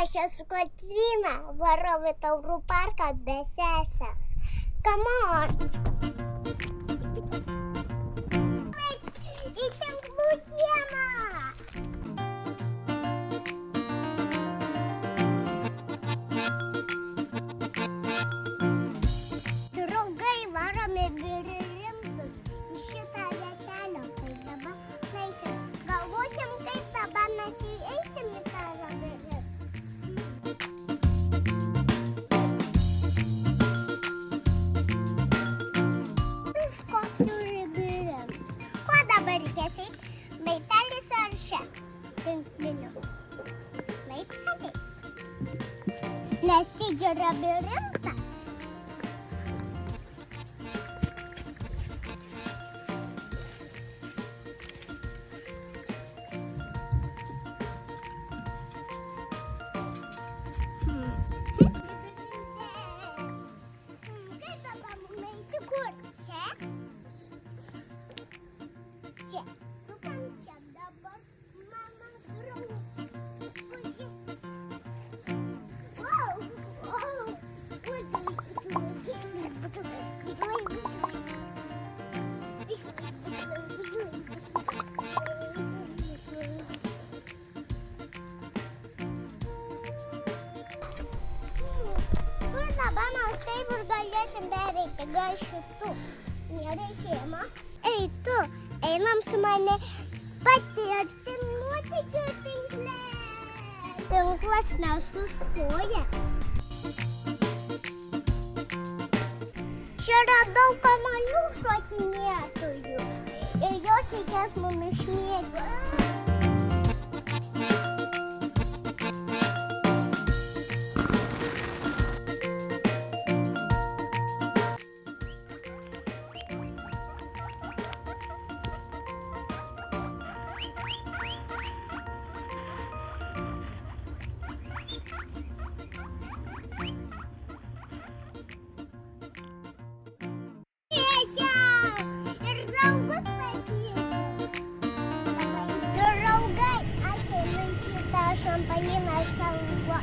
Aš esu Kotryna, varau į Taurų parką be sesės. Come on! Į tinklų kiemą! Draugai, varome rimtus į šitą vietelę, tai dabar eisim. Galvokim, kaip dabar mes įeisim į tą labirintų. Ko dabar reikės eiti? Laitelis ar čia? Tinkliniu. Laitelis. Nes taigi labirintas. Kaip dabar mum eiti kur? Čia? Čia. Sukam čia dabar. Mama, draugė. Wow, wow. Kur dabar mes taip ir galėsim pereiti gal šitų? Nėra šeima. Ei tu, einam su mane patirti nuotykių tinkle. Tinklas nesustoja. Čia radau kamuolių šokinėtojų ir jos reikės mum išmėtyti. Ir draugus pasiėmiau. Draugai, aš einu į šitą šampaniną, aš kalbu.